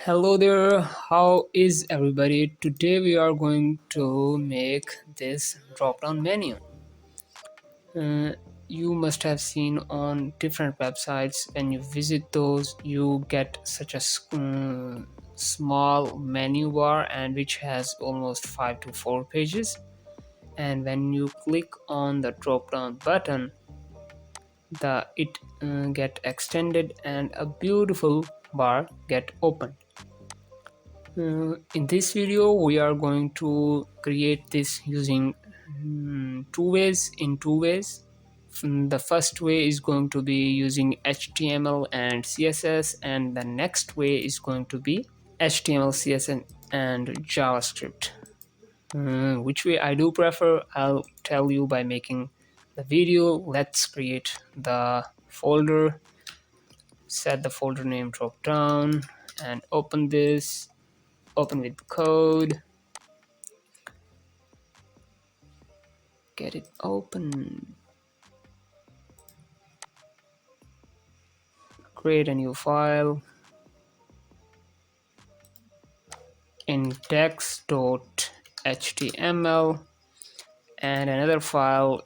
Hello there, how is everybody? Today we are going to make this drop down menu. Uh, you must have seen on different websites when you visit those, you get such a small menu bar and which has almost 5 to 4 pages. And when you click on the drop down button, it get extended and a beautiful bar get opened. In this video we are going to create this using two ways. The first way is going to be using HTML and CSS, and the next way is going to be HTML, CSS and JavaScript. Which way I do prefer, I'll tell you by making the video. Let's create the folder, set the folder name drop down, and open this. Open with code, get it open, create a new file, index.html, and another file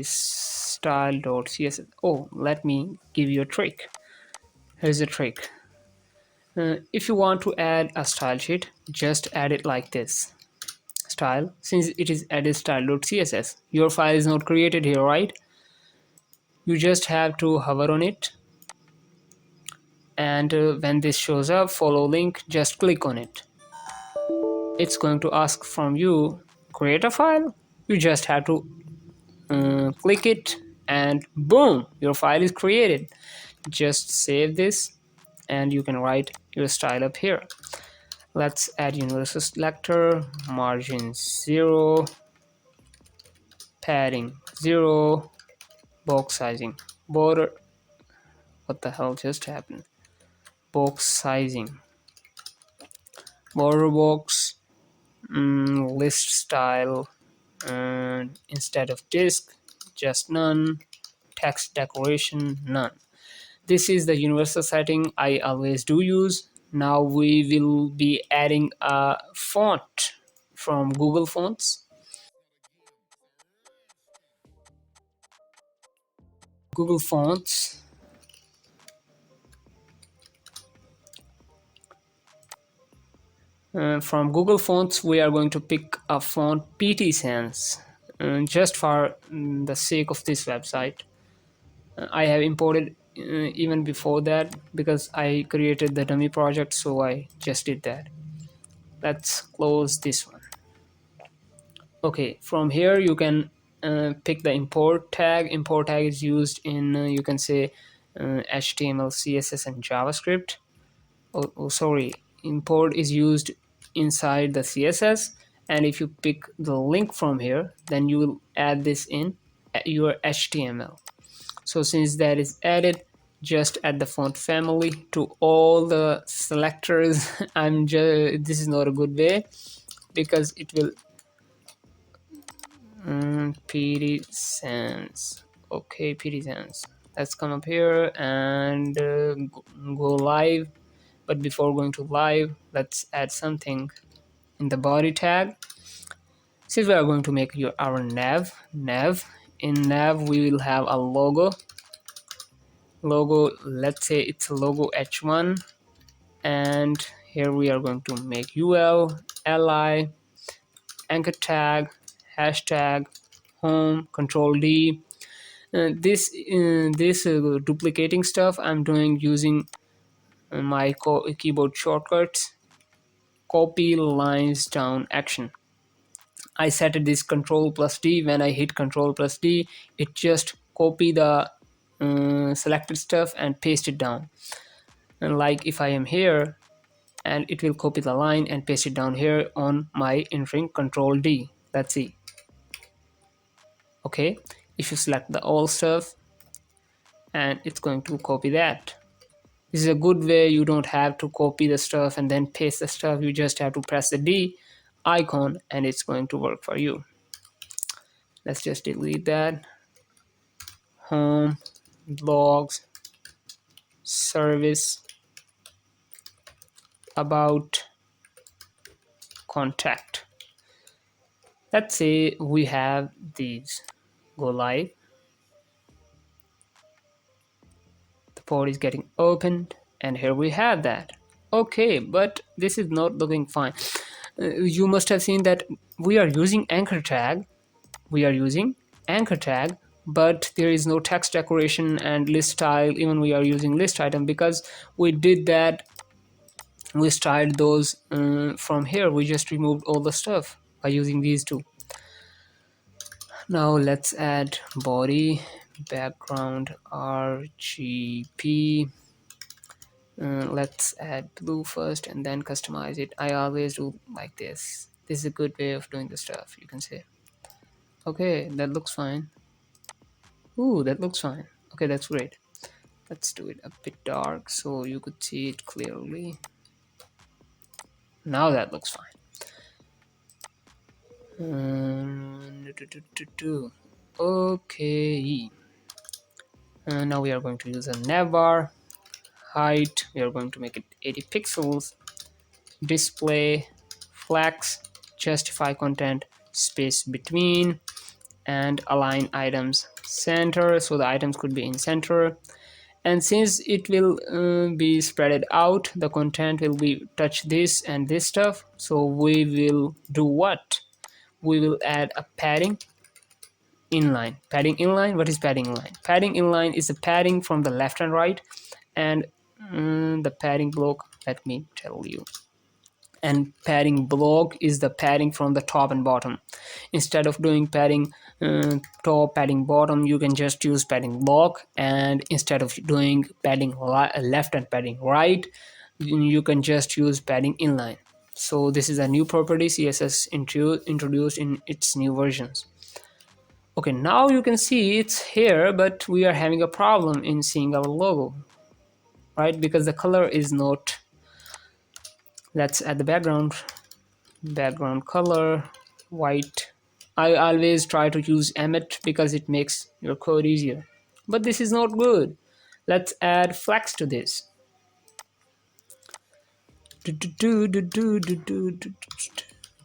style.css. Oh, let me give you a trick. Here's a trick. If you want to add a style sheet, just add it like this. Style, since it is added style.css, your file is not created here, right? You just have to hover on it, and when this shows up, follow link, just click on it. It's going to ask from you, create a file. You just have to click it, and boom, your file is created. Just save this and you can write your style up here. Let's add universal selector, margin 0, padding 0, box sizing, border, what the hell just happened, box sizing, border box, list style, and instead of disk, just none, text decoration, none. This is the universal setting I always do use. Now we will be adding a font from Google Fonts. Google Fonts. From Google Fonts, we are going to pick a font PT Sans, just for the sake of this website. I have imported even before that because I created the dummy project, so I just did that. Let's close this one. Okay, from here you can pick the import tag. Import tag is used in you can say HTML, CSS and JavaScript. Sorry, import is used inside the CSS, and if you pick the link from here, then you will add this in your HTML. So since that is added, just add the font family to all the selectors. This is not a good way because it will PT Sans. Okay, PT Sans. Let's come up here and go live. But before going to live, let's add something in the body tag. Since we are going to make our nav, in nav we will have a logo. Let's say it's a logo h1, and here we are going to make ul, li, anchor tag, hashtag, home, control D. This duplicating stuff I'm doing using my keyboard shortcuts. Copy lines down action. I set this control plus D. When I hit control plus D, it just copy the selected stuff and paste it down. And like if I am here, and it will copy the line and paste it down here on my entering control D. Let's see. Okay, if you select the all stuff, and it's going to copy that. This is a good way. You don't have to copy the stuff and then paste the stuff. You just have to press the D icon and it's going to work for you. Let's just delete that. Home, blogs, service, about contact. Let's say we have these. Go live. The port is getting opened, and here we have that. Okay, but this is not looking fine. You must have seen that we are using anchor tag. We are using anchor tag, but there is no text decoration and list style. Even we are using list item because we did that. We styled those from here. We just removed all the stuff by using these two. Now let's add body, background, RGB. Let's add blue first and then customize it. I always do like this. This is a good way of doing the stuff, you can say. Okay, that looks fine. Ooh, that looks fine. Okay, that's great. Let's do it a bit dark so you could see it clearly. Now that looks fine. Okay. Now we are going to use a navbar. Height, we are going to make it 80 pixels. Display, flex, justify content, space between, and align items center, so the items could be in center. And since it will be spread out, the content will be touch this and this stuff, so we will do what? We will add a padding inline. Padding inline, what is padding inline? Padding inline is the padding from the left and right, and the padding block, let me tell you. And padding block is the padding from the top and bottom. Instead of doing padding top, padding bottom, you can just use padding block. And instead of doing padding left and padding right, you can just use padding inline. So this is a new property CSS introduced in its new versions. Okay, now you can see it's here, but we are having a problem in seeing our logo, right? Because the color is not. Let's add the background color white. I always try to use emmet because it makes your code easier, but this is not good. Let's add flex to this.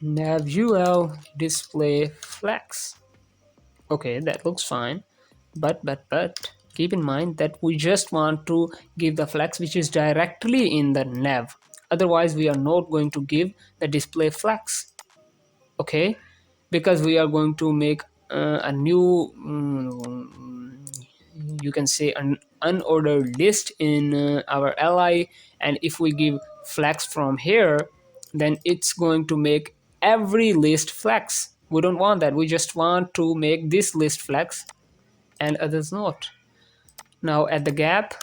Navbar display flex. Okay, that looks fine, but keep in mind that we just want to give the flex which is directly in the nav. Otherwise we are not going to give the display flex. Okay, because we are going to make a new you can say an unordered list in our li, and if we give flex from here, then it's going to make every list flex. We don't want that. We just want to make this list flex and others not. Now at the gap,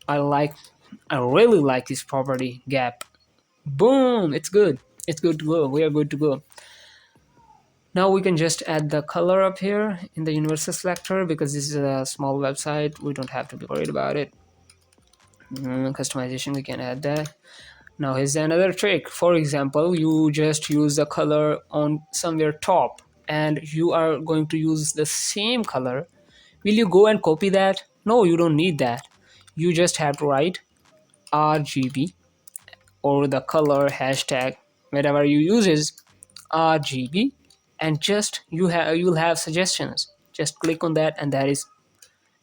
I really like this property gap. Boom, it's good. It's good to go. We are good to go. Now we can just add the color up here in the universal selector because this is a small website. We don't have to be worried about it. Customization, we can add that. Now here's another trick. For example, you just use the color on somewhere top and you are going to use the same color. Will you go and copy that? No, you don't need that. You just have to write RGB or the color hashtag, whatever you use is RGB, and just you'll have suggestions. Just click on that and that is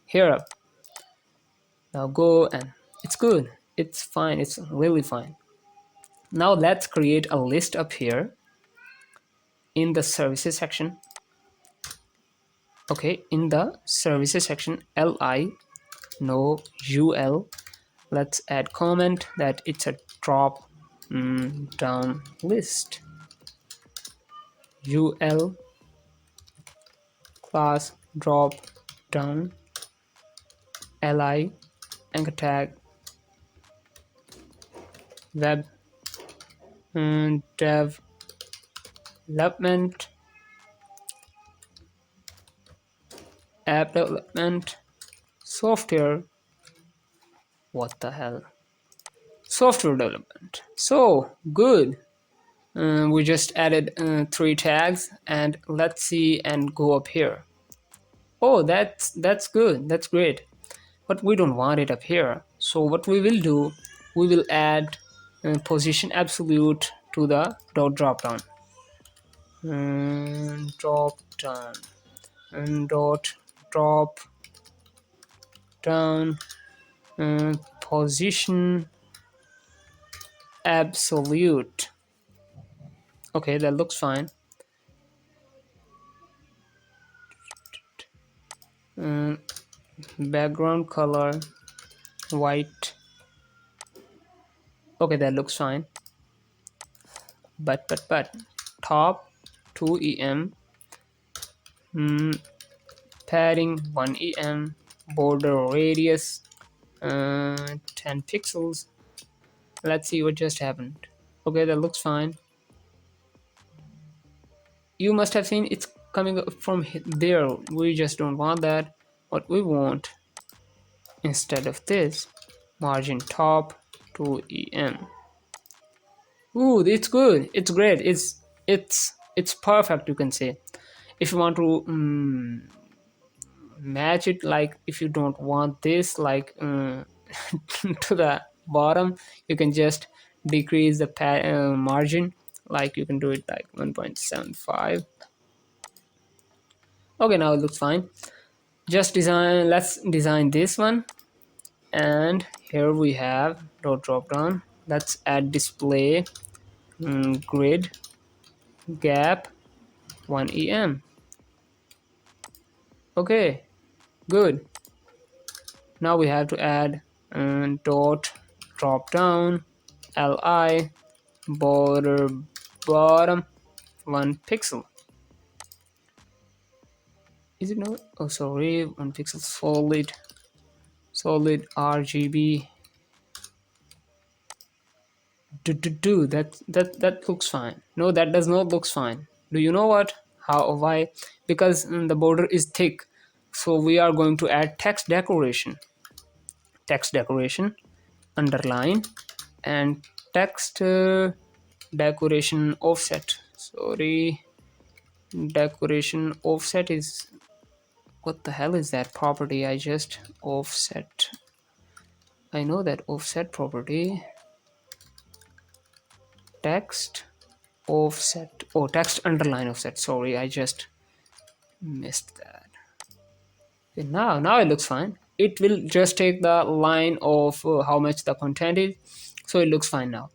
here up. Now go, and it's good. It's fine. It's really fine. Now let's create a list up here in the services section. Okay, in the services section, li no ul. Let's add comment that it's a drop down list. ul class drop down li anchor tag web dev development app development software. What the hell? Software development. So good. We just added 3 tags, and let's see and go up here. Oh, that's good. That's great. But we don't want it up here. So what we will do, we will add position absolute to the drop down. Drop down and dot drop down position absolute. Okay, that looks fine. Background color white. Okay, that looks fine. But top 2 em, padding 1 em, border radius 10 pixels. Let's see what just happened. Okay, that looks fine. You must have seen it's coming from there. We just don't want that. What we want, instead of this, margin top 2 em. Ooh, it's good. It's great. It's perfect, you can say. If you want to match it, like if you don't want this like to the bottom, you can just decrease the margin. Like you can do it like 1.75. Okay, now it looks fine. Let's design this one. And here we have drop down. Let's add display grid gap 1 em. Okay, good. Now we have to add dot drop down li border bottom 1 pixel. Is it not? Oh, sorry, 1 pixel solid RGB. That looks fine. No, that does not looks fine. Do you know what? Why? Because the border is thick, so we are going to add text decoration underline and text decoration offset. Sorry, decoration offset is, what the hell is that property? I just offset. I know that offset property. Text offset. Oh, text underline offset. Sorry, I just missed that. Okay, now it looks fine. It will just take the line of how much the content is, so it looks fine now.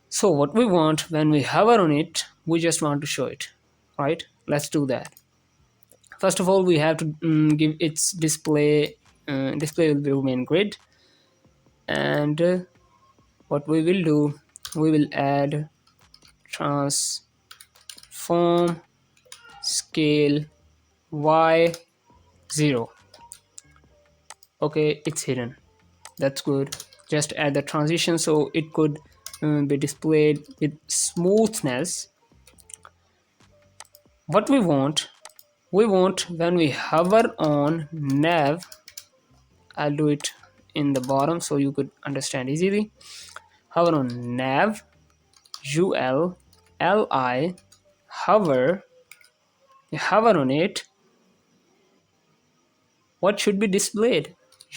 So what we want, when we hover on it, we just want to show it, right? Let's do that. First of all, we have to give its display. Display will be remain grid, and what we will do, we will add transform scale y0. Okay, it's hidden. That's good. Just add the transition so it could be displayed with smoothness. What we want when we hover on nav, I'll do it in the bottom so you could understand easily. Hover on nav ul li, hover on it. What should be displayed?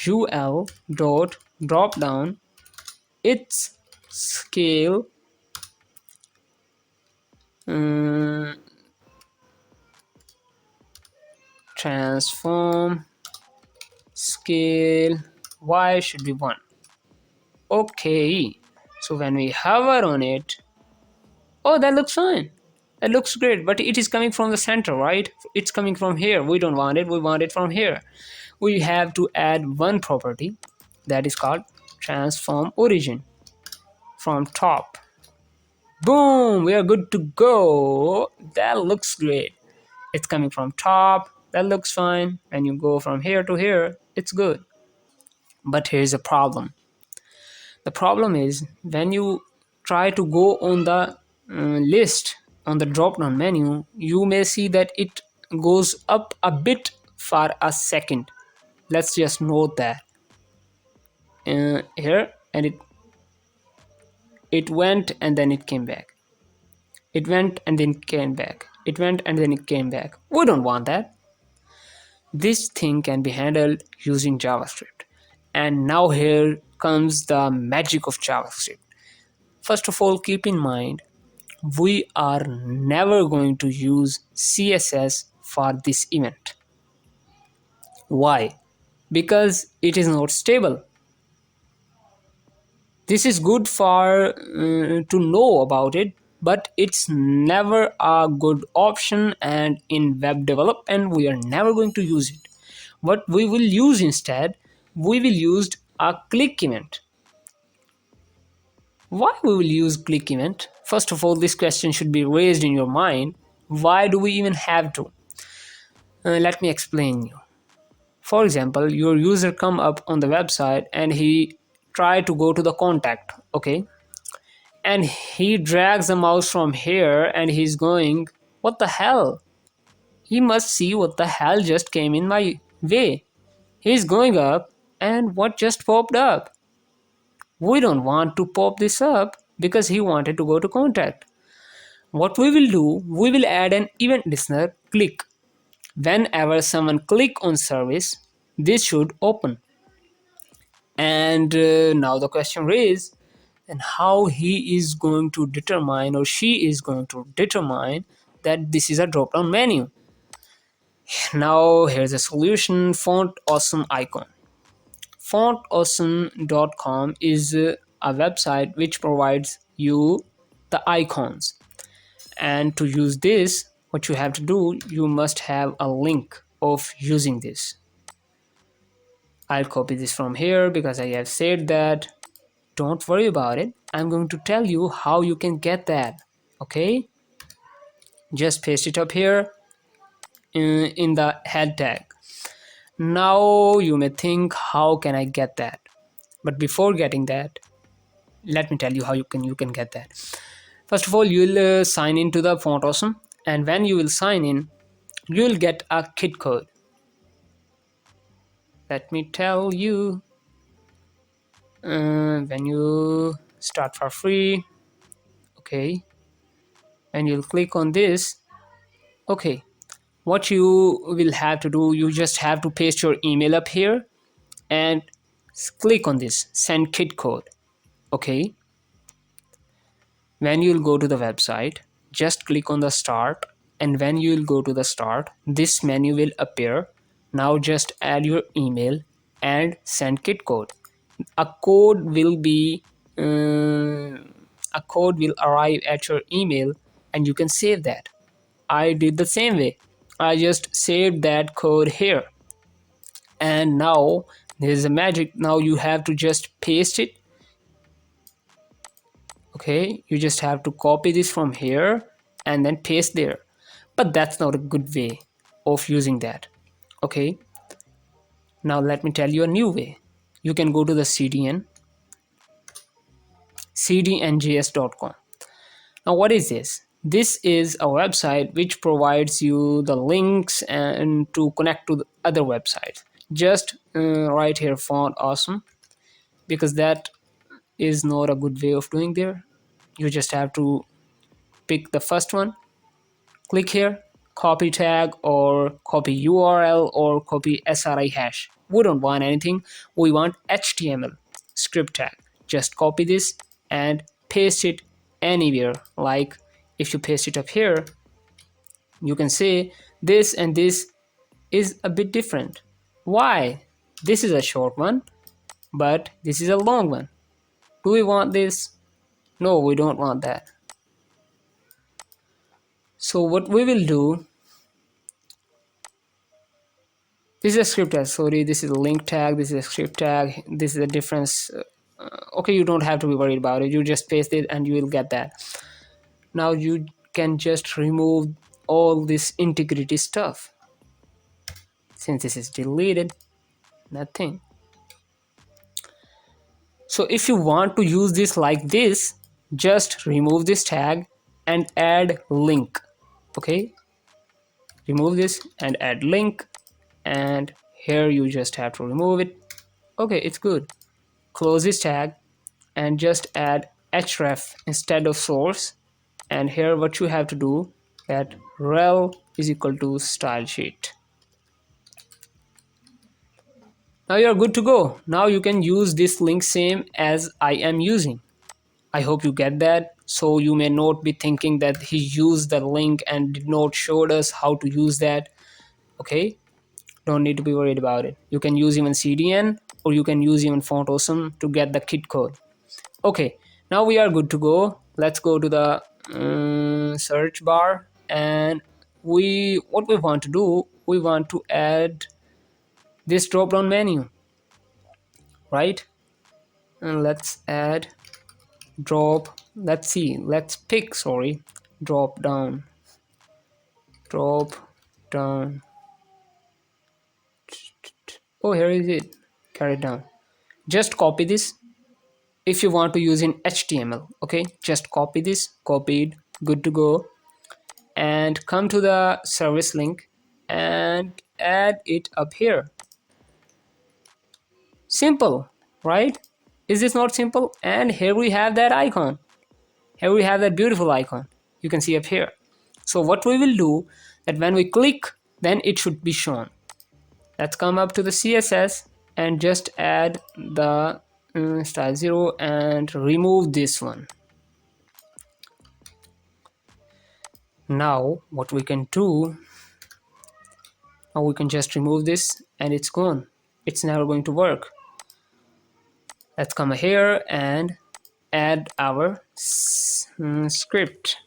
ul dot drop down its scale transform scale y should be 1. Okay, so when we hover on it, oh, that looks fine. That looks great, but it is coming from the center, right? It's coming from here. We don't want it. We want it from here. We have to add one property that is called transform origin from top. Boom, we are good to go. That looks great. It's coming from top. That looks fine. When you go from here to here, it's good. But here's a problem. The problem is when you try to go on the list on the drop down menu, you may see that it goes up a bit for a second. Let's just note that here, and it went and then it came back. It went and then it came back. It went and then it came back. We don't want that. This thing can be handled using JavaScript. And now here comes the magic of JavaScript. First of all, keep in mind, we are never going to use CSS for this event. Why? Because it is not stable. This is good for to know about it, but it's never a good option, and in web development we are never going to use it. What we will use instead, we will use a click event. Why we will use click event? First of all, this question should be raised in your mind. Why do we even have to? Let me explain you. For example, your user come up on the website and he try to go to the contact, okay, and he drags the mouse from here and he's going, what the hell? He must see what the hell just came in my way. He's going up, and what just popped up? We don't want to pop this up because he wanted to go to contact. What we will do, we will add an event listener click. Whenever someone click on service, this should open. And now the question is, and how he is going to determine, or she is going to determine, that this is a drop down menu. Now here's a solution: font awesome icon. Fontawesome.com is a website which provides you the icons, and to use this, what you have to do, you must have a link of using this. I'll copy this from here because I have said that. Don't worry about it, I'm going to tell you how you can get that. Okay, just paste it up here in the head tag. Now you may think, how can I get that? But before getting that, let me tell you how you can get that. First of all, you will sign into the Font Awesome, and when you will sign in, you will get a kit code. Let me tell you, when you start for free, okay, and you'll click on this, okay, what you will have to do, you just have to paste your email up here and click on this send kit code. Okay, when you'll go to the website, just click on the start, and when you'll go to the start, this menu will appear. Now just add your email and send kit code. A code will be a code will arrive at your email, and you can save that. I did the same way. I just saved that code here, and now there's a magic. Now you have to just paste it. Okay, you just have to copy this from here and then paste there, but that's not a good way of using that. Okay, now let me tell you a new way. You can go to the cdnjs.com. Now what is this? This is a website which provides you the links and to connect to the other websites. Just write here font awesome, because that is not a good way of doing there. You just have to pick the first one, click here, copy tag or copy URL or copy SRI hash. We don't want anything, we want HTML script tag. Just copy this and paste it anywhere. Like if you paste it up here, you can say this and this is a bit different. Why? This is a short one, but this is a long one. Do we want this? No, we don't want that. So what we will do, this is a script tag, sorry, this is a link tag, this is a script tag, this is a difference. Okay, you don't have to be worried about it, you just paste it and you will get that. Now you can just remove all this integrity stuff. Since this is deleted, nothing. So if you want to use this like this, just remove this tag and add link. Okay, remove this and add link, and here you just have to remove it. Okay, it's good. Close this tag and just add href instead of source, and here what you have to do, that rel is equal to style sheet. Now you are good to go. Now you can use this link same as I am using. I hope you get that. So you may not be thinking that he used the link and did not show us how to use that. Okay, don't need to be worried about it. You can use even CDN or you can use even font awesome to get the kit code. Okay, now we are good to go. Let's go to the search bar, and what we want to do, we want to add this drop down menu, right? And let's add let's pick, sorry, drop down. Oh, here is it. Carry it down. Just copy this if you want to use in HTML. Okay, just copy this, copied, good to go, and come to the service link and add it up here. Simple, right? Is this not simple? And here we have that icon. Here we have that beautiful icon you can see up here. So what we will do, that when we click, then it should be shown. Let's come up to the CSS and just add the style 0 and remove this one. Now what we can do, now we can just remove this and it's gone. It's never going to work. Let's come here and add our script.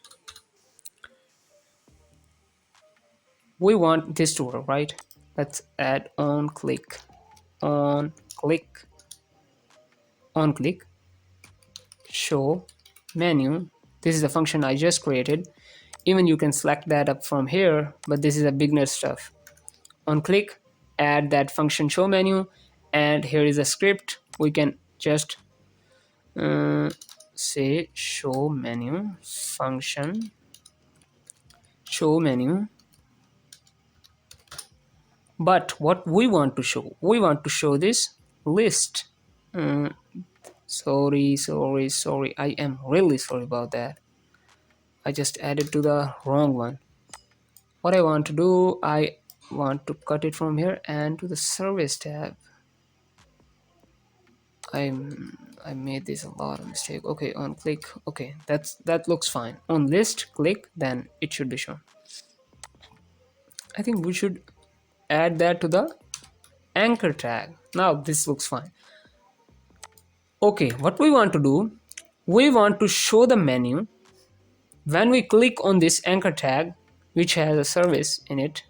We want this to work, right? Let's add on click show menu. This is the function I just created. Even you can select that up from here, but this is a beginner stuff. On click, add that function show menu, and here is a script. We can just say show menu function show menu. But what we want to show this list. Sorry, I am really sorry about that. I just added to the wrong one. What I want to do, I want to cut it from here and to the service tab. I made this a lot of mistake. Okay, on click, okay, that looks fine. On list, click, then it should be shown. I think we should add that to the anchor tag. Now this looks fine. Okay, what we want to do, we want to show the menu when we click on this anchor tag, which has a service in it.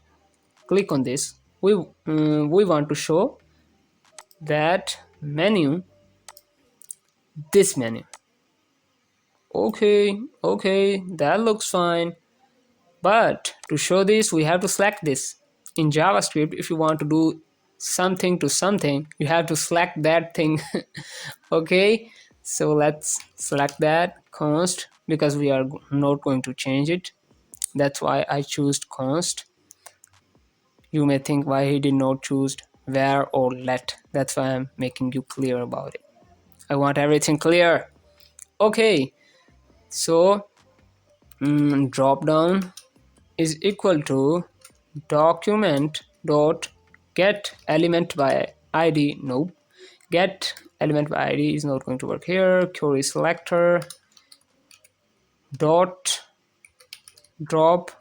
Click on this. We want to show that menu, this menu. Okay, that looks fine. But to show this, we have to select this. In JavaScript, if you want to do something to something, you have to select that thing. Okay, so let's select that const, because we are not going to change it. That's why I choose const. You may think why he did not choose where or let. That's why I'm making you clear about it. I want everything clear. Okay, so drop down is equal to document dot get element by id. Nope, get element by id is not going to work here. Query selector dot drop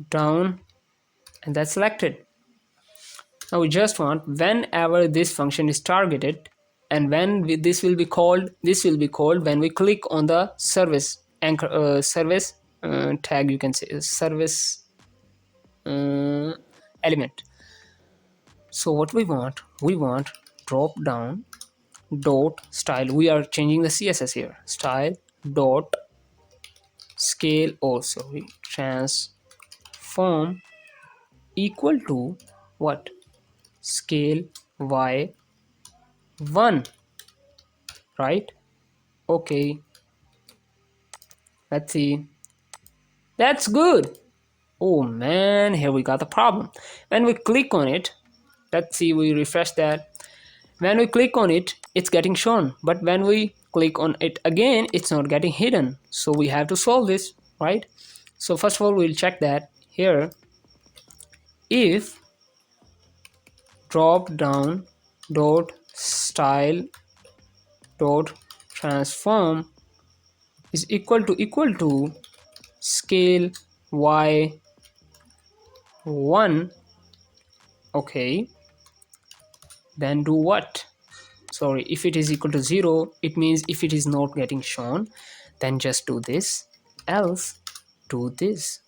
down, and that's selected. Now we just want, whenever this function is targeted, and when this will be called when we click on the service anchor service tag, you can say service element. So what we want drop down dot style. We are changing the CSS here. Style dot scale, or sorry, transform equal to what? Scale y1, right? Okay, let's see. That's good. Oh man, here we got the problem. When we click on it, let's see, we refresh that. When we click on it, it's getting shown, but when we click on it again, it's not getting hidden. So we have to solve this, right? So first of all, we'll check that here. If drop down dot style dot transform is equal to scale y1. Okay, then do what? Sorry, if it is equal to 0, it means if it is not getting shown, then just do this, else do this,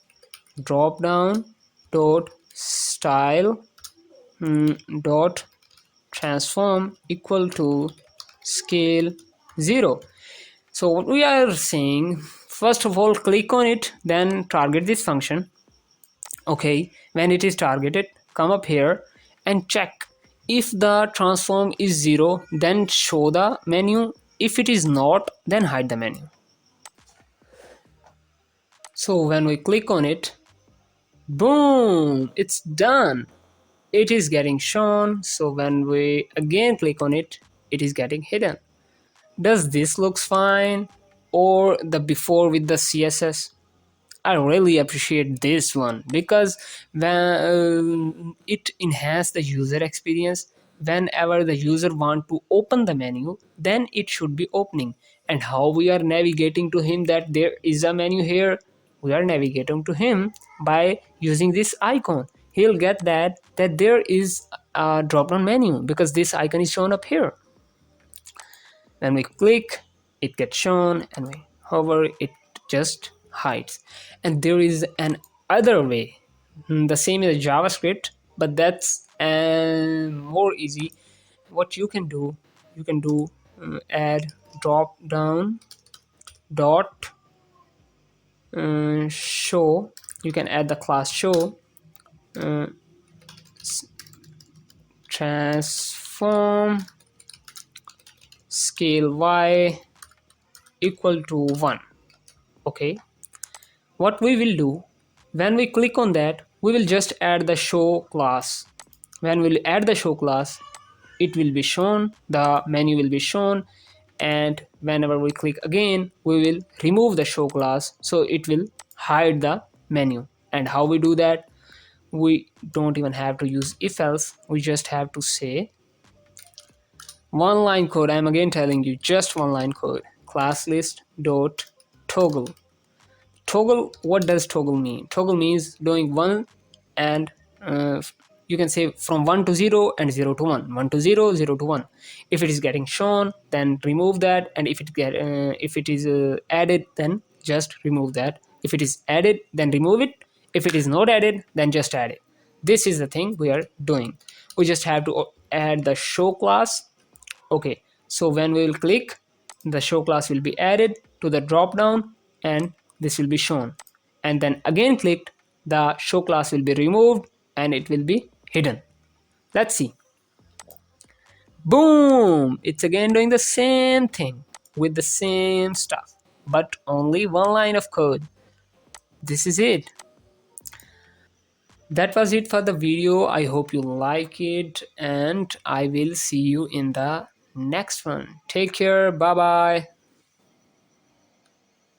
drop down dot style dot transform equal to scale 0. So what we are saying, first of all click on it, then target this function. Okay, when it is targeted, come up here and check if the transform is 0, then show the menu. If it is not, then hide the menu. So when we click on it, boom, it's done. It is getting shown. So when we again click on it, it is getting hidden. Does this looks fine? Or the before with the CSS? I really appreciate this one because when it enhances the user experience. Whenever the user want to open the menu, then it should be opening. And how we are navigating to him that there is a menu here? We are navigating to him by using this icon. He'll get that there is a drop down menu because this icon is shown up here. When we click, it gets shown, and we hover, it just hides. And there is an other way, the same as JavaScript, but that's more easy. What you can do, add drop down dot show. You can add the class show uh, transform scale y equal to 1. Okay, what we will do, when we click on that, we will just add the show class. When we'll add the show class, it will be shown, the menu will be shown, and whenever we click again, we will remove the show class, so it will hide the menu. And how we do that? We don't even have to use if else, we just have to say one line code. I'm again telling you, just one line code, class list dot toggle. Toggle, what does toggle mean? Toggle means doing one and you can say from 1 to 0 and 0 to 1, 1 to 0, 0 to 1. If it is getting shown, then remove that, and if it is added, then just remove that. If it is added, then remove it. If it is not added, then just add it. This is the thing we are doing. We just have to add the show class. Okay, so when we will click, the show class will be added to the drop down, and this will be shown. And then again clicked, the show class will be removed and it will be hidden. Let's see. Boom, it's again doing the same thing with the same stuff, but only one line of code. This is it. That was it for the video. I hope you like it, and I will see you in the next one. Take care. Bye bye.